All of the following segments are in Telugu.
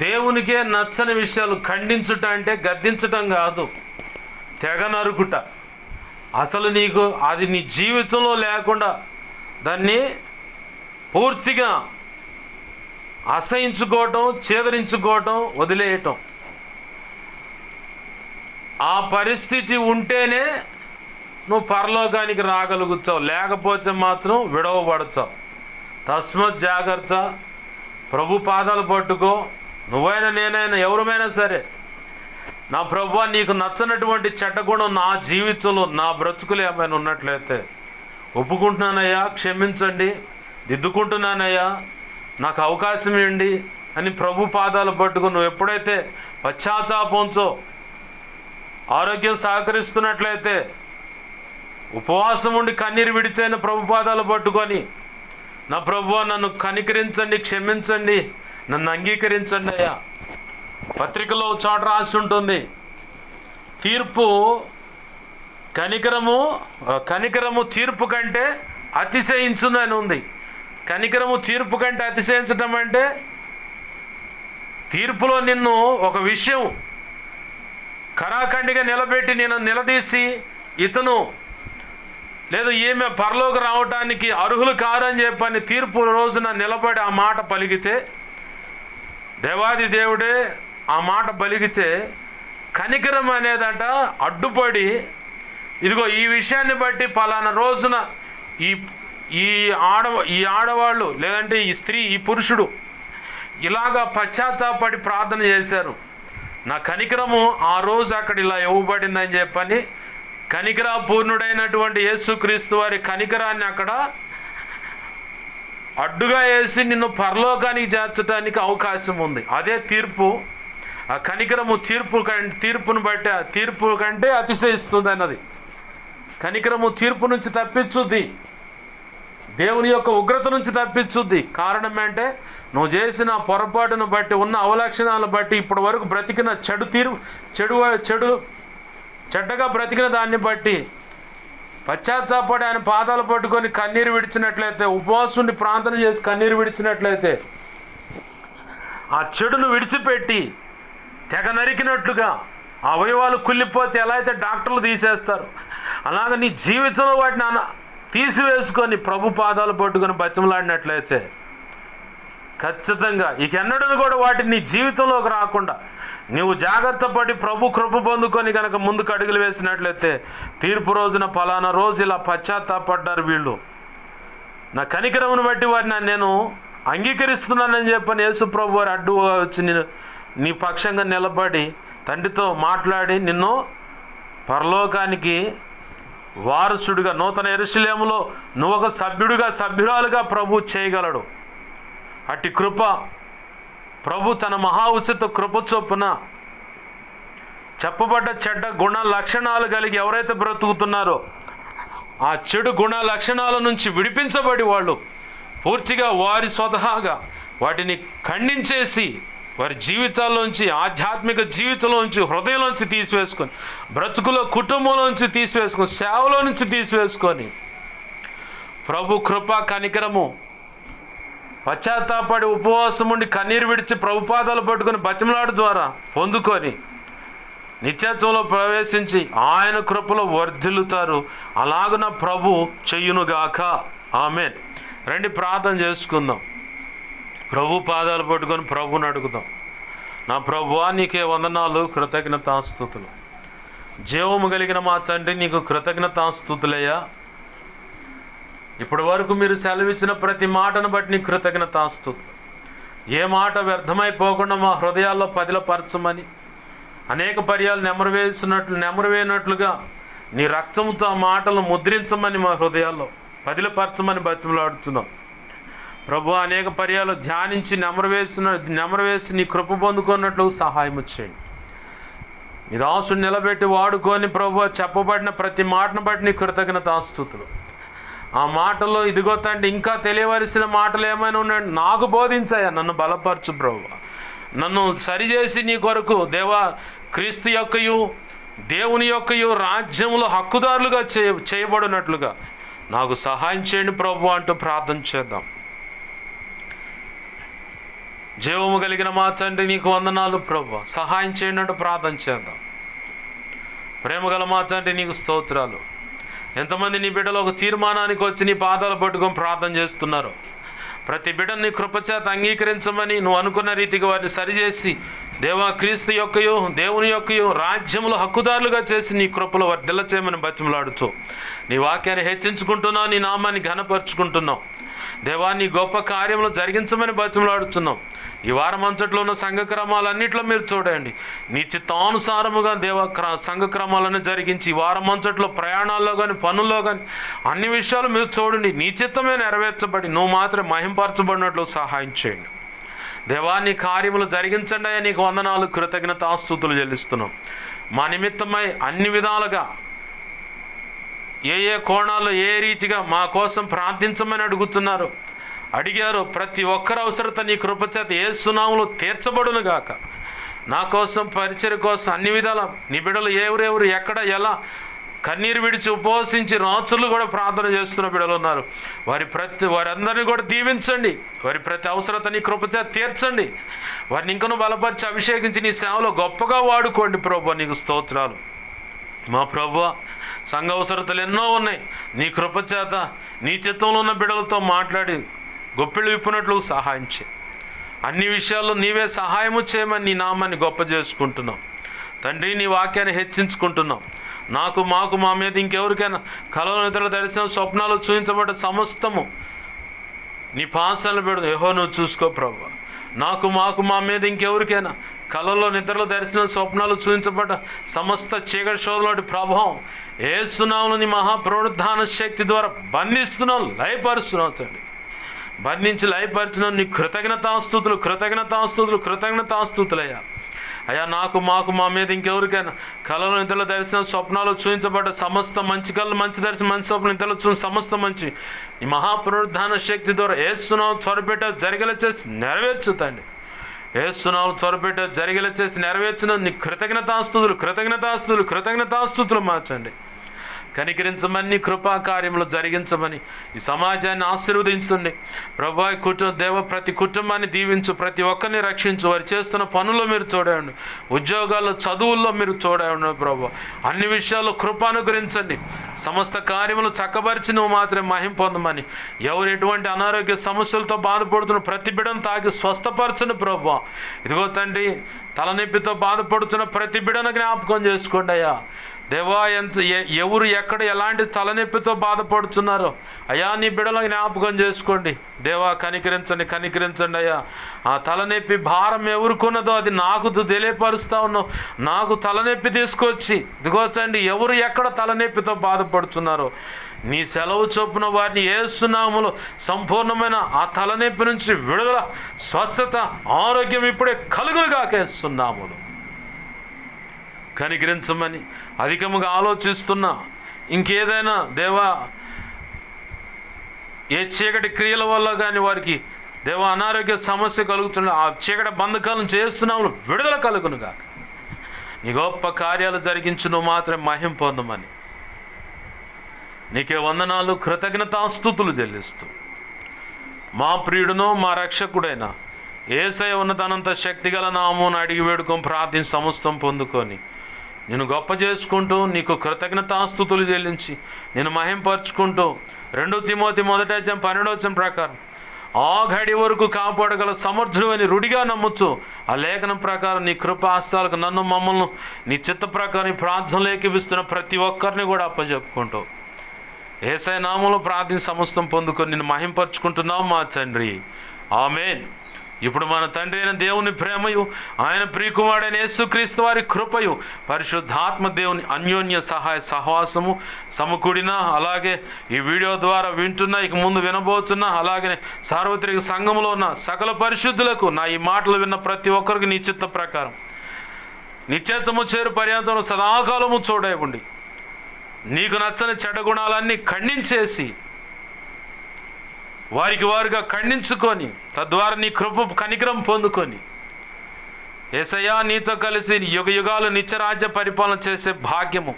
దేవునికే నచ్చని విషయాలు ఖండించుట అంటే గద్దించటం కాదు, తెగ నరుకుట. అసలు నీకు అది నీ జీవితంలో లేకుండా దాన్ని పూర్తిగా అసహించుకోవటం, చేదరించుకోవటం, వదిలేయటం. ఆ పరిస్థితి ఉంటేనే నువ్వు పరలోకానికి రాగలుగుతావు, లేకపోతే మాత్రం విడవబడతావు. తస్మత్ జాగ్రత్త. ప్రభు పాదాలు పట్టుకో. నువ్వైనా నేనైనా ఎవరమైనా సరే, నా ప్రభువా నీకు నచ్చనటువంటి చెడ్డ గుణం నా జీవితంలో, నా బ్రతుకులు ఏమైనా ఉన్నట్లయితే ఒప్పుకుంటున్నానయ్యా, క్షమించండి, దిద్దుకుంటున్నానయ్యా, నాకు అవకాశం ఇవ్వండి అని ప్రభు పాదాలు పట్టుకో. నువ్వు ఎప్పుడైతే పశ్చాత్తాపంతో ఆరోగ్యం సహకరిస్తున్నట్లయితే ఉపవాసం ఉండి కన్నీరు విడిచైన ప్రభు పాదాలు పట్టుకొని, నా ప్రభువా నన్ను కనికరించండి, క్షమించండి, నన్ను అంగీకరించండి అయ్యా. పత్రికలో చోట రాసి ఉంటుంది, తీర్పు కనికరము తీర్పు కంటే అతిశయించును అని ఉంది. కనికరము తీర్పు కంటే అతిశయించటం అంటే తీర్పులో నిన్ను ఒక విషయం కరాఖండిగా నిలబెట్టి నేను నిలదీసి ఇతను లేదు ఈమె పరలోకి రావటానికి అర్హులు కారని చెప్పని తీర్పు రోజున నిలబడి ఆ మాట పలికితే, దేవాది దేవుడే ఆ మాట పలికితే, కనికరం అనేదట అడ్డుపడి, ఇదిగో ఈ విషయాన్ని బట్టి పలానా రోజున ఈ ఆడవాళ్ళు లేదంటే ఈ స్త్రీ, ఈ పురుషుడు ఇలాగా పశ్చాత్తాపడి ప్రార్థన చేశారు, నా కనికరము ఆ రోజు అక్కడ ఇలా ఇవ్వబడిందని చెప్పని కనికరాపూర్ణుడైనటువంటి యేసుక్రీస్తు వారి కనికరాన్ని అక్కడ అడ్డుగా వేసి నిన్ను పరలోకానికి చేర్చడానికి అవకాశం ఉంది. అదే తీర్పు. ఆ కనికరము తీర్పును బట్టి ఆ తీర్పు కంటే అతిశయిస్తుంది అన్నది. కనికరము తీర్పు నుంచి తప్పించుద్ది, దేవుని యొక్క ఉగ్రత నుంచి తప్పించుద్ది. కారణం అంటే నువ్వు చేసిన పొరపాటును బట్టి, ఉన్న అవలక్షణాలను బట్టి, ఇప్పటి వరకు బ్రతికిన చెడ్డగా బ్రతికిన దాన్ని బట్టి పశ్చాత్తాపడి ఆయన పాదాలు పట్టుకొని కన్నీరు విడిచినట్లయితే, ఉపవాసుని ప్రార్థన చేసి కన్నీరు విడిచినట్లయితే, ఆ చెడును విడిచిపెట్టి తెగ నరికినట్లుగా ఆ అవయవాలు కుళ్ళిపోతే ఎలా అయితే డాక్టర్లు తీసేస్తారు, అలాగ నీ జీవితంలో వాటిని తీసివేసుకొని ప్రభు పాదాలు పట్టుకొని బతిమలాడినట్లయితే ఖచ్చితంగా ఇకెన్నడూ కూడా వాటిని నీ జీవితంలోకి రాకుండా నువ్వు జాగ్రత్త పడి ప్రభు కృప పొందుకొని కనుక ముందుకు అడుగులు వేసినట్లయితే, తీర్పు రోజున ఫలానా రోజు ఇలా పశ్చాత్తాపడ్డారు వీళ్ళు, నా కనికరమును బట్టి వారిని నేను అంగీకరిస్తున్నానని చెప్పని యేసు ప్రభు వారు అడ్డుగా వచ్చి నీ పక్షంగా నిలబడి తండ్రితో మాట్లాడి నిన్ను పరలోకానికి వారసుడిగా, నూతన యెరూషలేములో నువ్వు ఒక సభ్యురాలుగా ప్రభు చేయగలడు. అట్టి కృప ప్రభు తన మహా ఉచిత కృప చొప్పున చెప్పబడ్డ చెడ్డ గుణ లక్షణాలు కలిగి ఎవరైతే బ్రతుకుతున్నారో ఆ చెడు గుణ లక్షణాల నుంచి విడిపించబడి వాళ్ళు పూర్తిగా వారి స్వతహాగా వాటిని ఖండించేసి వారి జీవితాల్లోంచి, ఆధ్యాత్మిక జీవితంలోంచి, హృదయంలోంచి తీసివేసుకొని, బ్రతుకులో కుటుంబంలోంచి తీసివేసుకొని, సేవలో నుంచి తీసివేసుకొని ప్రభు కృప కనికరము పశ్చాత్తాపడి ఉపవాసం ఉండి కన్నీరు విడిచి ప్రభుపాదాలు పట్టుకొని బతిమలాడు ద్వారా పొందుకొని నిత్యత్వంలో ప్రవేశించి ఆయన కృపలో వర్ధిల్లుతారు. అలాగున ప్రభు చెయ్యునుగాక. ఆమేన్. రండి ప్రార్థన చేసుకుందాం. ప్రభు పాదాలు పట్టుకొని ప్రభుని అడుగుదాం. నా ప్రభువా నీకే వందనాలు, కృతజ్ఞతాస్తుతులు. జీవము కలిగిన మా తండ్రి నీకు కృతజ్ఞతాస్తుతులయ్యా. ఇప్పటి వరకు మీరు సెలవిచ్చిన ప్రతి మాటను బట్టి నీ కృతజ్ఞతాస్తుతులు. ఏ మాట వ్యర్థమైపోకుండా మా హృదయాల్లో పదిలపరచమని, అనేక పర్యాలు నెమరువేనట్లుగా నీ రక్తంతో ఆ మాటలు ముద్రించమని మా హృదయాల్లో పదిలపరచమని బతిమలాడుతున్నాం. ప్రభు అనేక పర్యాలు ధ్యానించి నెమరవేసి నీ కృప పొందుకున్నట్లు సహాయం చేయండి. మీ దాసుని నిలబెట్టి వాడుకొని ప్రభు చెప్పబడిన ప్రతి మాటను బట్టి నీ కృతజ్ఞతాస్తుతులు. ఆ మాటల్లో ఇదిగో తండ్రి ఇంకా తెలియవలసిన మాటలు ఏమైనా ఉన్నాయండి నాకు బోధించాయా, నన్ను బలపరచు ప్రభు, నన్ను సరిచేసి నీ కొరకు దేవా క్రీస్తు యొక్కయు దేవుని యొక్కయు రాజ్యములో హక్కుదారులుగా చేయబడినట్లుగా నాకు సహాయం చేయండి ప్రభు అంటూ ప్రార్థన చేద్దాం. జీవము కలిగిన మా తండ్రి, నీకు వందనాలు ప్రభువా. సహాయం చేయండి అంటూ ప్రార్థన చేద్దాం. ప్రేమగల మా తండ్రి, నీకు స్తోత్రాలు. ఎంతమంది నీ బిడ్డలు ఒక తీర్మానానికి వచ్చి నీ పాదాలు పట్టుకొని ప్రార్థన చేస్తున్నారు. ప్రతి బిడ్డను నీ కృపచేత అంగీకరించమని నువ్వు అనుకున్న రీతిగా వారిని సరిచేసి దేవా, క్రీస్తు యొక్కయో దేవుని యొక్కయో రాజ్యంలో హక్కుదారులుగా చేసి నీ కృపలో వర్ధిల్ల చేయమని బతిమలాడుతూ నీ వాక్యాన్ని హెచ్చించుకుంటున్నావు, నీ నామాన్ని ఘనపరుచుకుంటున్నావు. దేవా, నీ గొప్ప కార్యములు జరిగించమని బతిమలాడుతున్నాం. ఈ వారం అంతట్లో ఉన్న సంఘక్రమాలన్నింటిలో మీరు చూడండి. నీ చిత్తానుసారముగా సంఘక్రమాలను జరిగించి ఈ వారం అంతట్లో ప్రయాణాల్లో కానీ పనుల్లో కానీ అన్ని విషయాలు మీరు చూడండి. నీ చిత్తమే నెరవేర్చబడి నువ్వు మాత్రం మహింపరచబడినట్లు సహాయం చేయండి. దేవా, నీ కార్యములు జరిగించండి అయ్యా. నీకు వందనాలు, కృతజ్ఞతాస్తుతులు చెల్లిస్తున్నాం. మా నిమిత్తమై అన్ని విధాలుగా ఏ కోణాల్లో ఏ రీతిగా మా కోసం ప్రార్థించమని అడిగారు. ప్రతి ఒక్కరి అవసరత నీ కృపచేత యేసు నామములో తీర్చబడును గాక. నా కోసం, పరిచర్య కోసం అన్ని విధాల నీ బిడ్డలు ఎవరెవరు ఎక్కడ ఎలా కన్నీరు విడిచి ఉపవసించి రాత్రులు కూడా ప్రార్థన చేస్తున్న బిడ్డలు ఉన్నారు. వారందరినీ కూడా దీవించండి. వారి ప్రతి అవసరత నీ కృపచేత తీర్చండి. వారిని ఇంకనూ బలపరిచి అభిషేకించి నీ సేవలో గొప్పగా వాడుకోండి ప్రభువా. నీకు స్తోత్రాలు. మా ప్రభువా, సంఘ అవసరతలు ఎన్నో ఉన్నాయి. నీ కృపచేత నీ చిత్తంలో ఉన్న బిడ్డలతో మాట్లాడి గొప్పిళ్ళు విప్పినట్లు సహాయం చేయి. అన్ని విషయాల్లో నీవే సహాయము చేయమని నీ నామాన్ని గొప్ప చేసుకుంటున్నాం తండ్రి. నీ వాక్యాన్ని హెచ్చించుకుంటున్నాం. మాకు మా మీద ఇంకెవరికైనా కలలో నిద్రలు దర్శనం స్వప్నాలు చూపించబడ్డ సమస్తము నీ పాసాలను పెడదు యెహోవా నువ్వు చూసుకో ప్రభువా. మాకు మా మీద ఇంకెవరికైనా కలలో నిద్రలో దర్శనం స్వప్నాలు చూపించబడ్డ సమస్త చీకటి శోధనలోటి ప్రభావం యేసు నామములో నీ మహాపునరుద్ధాన శక్తి ద్వారా బంధిస్తున్నాం, లయపరుస్తున్నాం తండ్రి. బంధించి లయపరిచిన నీ కృతజ్ఞతాస్తుతులయ్యా. అయ్యా, మాకు మా మీద ఇంకెవరికైనా కళలు నిద్రలో దర్శనం స్వప్నాలు చూపించబడ్డ సమస్త మంచి కళలు, మంచి దర్శనం, మంచి స్వప్నం నిద్రలో చూసిన సమస్త మంచి ఈ మహాపునరుద్ధాన శక్తి ద్వారా యేసునామములో త్వరపెట్ట జరిగేలా చేసి నెరవేర్చుతండి. యేసునామములో త్వరపెట్ట జరిగేలా చేసి నెరవేర్చిన నీ కృతజ్ఞతాస్తుతులు మార్చండి. కనికరించమని, కృపా కార్యములు జరిగించమని ఈ సమాజాన్ని ఆశీర్వదించండి ప్రభా. ప్రతి కుటుంబాన్ని దీవించు, ప్రతి ఒక్కరిని రక్షించు. వారు చేస్తున్న పనుల్లో మీరు చూడండి, ఉద్యోగాల్లో, చదువుల్లో మీరు చూడండి ప్రభా. అన్ని విషయాల్లో కృప అనుగ్రహించండి. సమస్త కార్యములు చక్కబరిచి నువ్వు మాత్రమే మహిమ పొందమని, ఎవరు ఎటువంటి అనారోగ్య సమస్యలతో బాధపడుతున్న ప్రతి బిడ్డను తాకి స్వస్థపరచండి ప్రభా. ఇదిగో తండ్రి, తలనొప్పితో బాధపడుతున్న ప్రతి బిడ్డను జ్ఞాపకం చేసుకోండి అయ్యా. దేవా, ఎవరు ఎక్కడ ఎలాంటి తలనొప్పితో బాధపడుతున్నారో అయ్యా నీ బిడ్డలను జ్ఞాపకం చేసుకోండి దేవా. కనికరించండి అయ్యా. ఆ తలనొప్పి భారం ఎవరుకున్నదో అది నాకు తెలియపరుస్తా ఉన్నావు. నాకు తలనొప్పి తీసుకొచ్చి ఇదిగోచండి, ఎవరు ఎక్కడ తలనొప్పితో బాధపడుతున్నారో నీ సెలవు చొప్పున వారిని యేసు నామములో సంపూర్ణమైన ఆ తలనొప్పి నుంచి విడుదల, స్వస్థత, ఆరోగ్యం ఇప్పుడే కలుగునుగాక యేసు నామములో. కనికరించమని అధికముగా ఆలోచిస్తున్నా ఇంకేదైనా దేవా, ఏ చీకటి క్రియల వల్ల కానీ వారికి దేవా అనారోగ్య సమస్య కలుగుతున్న ఆ చీకటి బంధకాలను చేస్తున్నాము విడుదల కలుగునుగాక. నీ గొప్ప కార్యాలు జరిగించును మాత్రమే మహిమ పొందమని నీకే వందనాలు, కృతజ్ఞతాస్తుతులు చెల్లిస్తూ మా ప్రియుడును మా రక్షకుడైన యేసయ్య ఉన్నతనంత శక్తిగల నామమున అడిగి వేడుకొని ప్రార్థించి సమస్తం పొందుకొని నేను గొప్ప చేసుకుంటూ నీకు కృతజ్ఞతాస్తుతులు చెల్లించి నేను మహింపరుచుకుంటూ 2 తిమోతి 1:12 ప్రకారం ఆ ఘడి వరకు కాపాడగల సమర్థుడు అని రుడిగా నమ్ముచు ఆ లేఖనం ప్రకారం నీ కృపాస్తాలకు మమ్మల్ని నీ చిత్త ప్రకారం నీ ప్రార్థనలు ఏకీపిస్తున్న ప్రతి ఒక్కరిని కూడా అప్పచెప్పుకుంటూ యేసయ్య నామములో ప్రార్థించి సమస్తం పొందుకొని నిన్ను మహింపరుచుకుంటున్నాం మా తండ్రి. ఆమేన్. ఇప్పుడు మన తండ్రి అయిన దేవుని ప్రేమయు, ఆయన ప్రియకుమారుడైన యేసుక్రీస్తు వారి కృపయు, పరిశుద్ధాత్మ దేవుని అన్యోన్య సహాయ సహవాసము సమకూడిన, అలాగే ఈ వీడియో ద్వారా వింటున్న, ఇక ముందు వినబోతున్న, అలాగే సార్వత్రిక సంఘంలో ఉన్న సకల పరిశుద్ధులకు నా ఈ మాటలు విన్న ప్రతి ఒక్కరికి నీ చిత్త ప్రకారం నిత్యత్వము చేరు పర్యంతం సదాకాలము చూడేయండి. నీకు నచ్చని చెడ్డ గుణాలన్నీ ఖండించేసి వారికి వారుగా ఖండించుకొని తద్వారా నీ కృప కనికరం పొందుకొని యేసయ్యా నీతో కలిసి యుగాలు నిత్యరాజ్య పరిపాలన చేసే భాగ్యము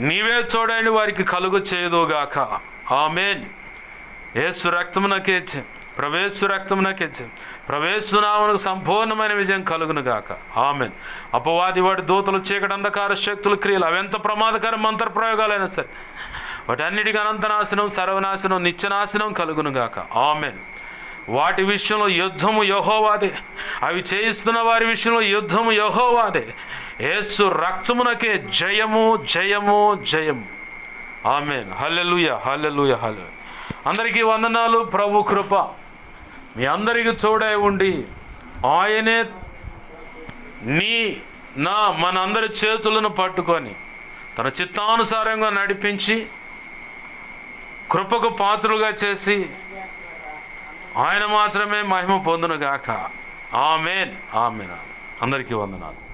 నీవే చూడండి వారికి కలుగు చేయదుగాక. ఆమేన్. యేసు రక్తమునకే ప్రవేశు రక్తమునకే జయం, ప్రవేశునామమునకు సంపూర్ణమైన విజయం కలుగును గాక. ఆమేన్. అపవాది వాడి దూతలు, చీకటి, అంధకార శక్తులు, క్రియలు అవెంత ప్రమాదకర మంత్ర ప్రయోగాలైనా సరే వాటి అన్నిటికీ అనంత నాశనం, సర్వనాశనం, నిత్యనాశనం కలుగును గాక. ఆమేన్. వాటి విషయంలో యుద్ధము యెహోవాదే, అవి చేయిస్తున్న వారి విషయంలో యుద్ధము యెహోవాదే. యేసు రక్తమునకే జయము, జయము, జయము. ఆమేన్. హల్లెలూయా, హల్లెలూయా, హల్లెలూయా. అందరికీ వందనాలు. ప్రభు కృప మీ అందరికీ తోడై ఉండి ఆయనే మనందరి చేతులను పట్టుకొని తన చిత్తానుసారంగా నడిపించి కృపకు పాత్రులుగా చేసి ఆయన మాత్రమే మహిమ పొందునుగాక. ఆమేన్, ఆమేన్. అందరికీ వందనాలు.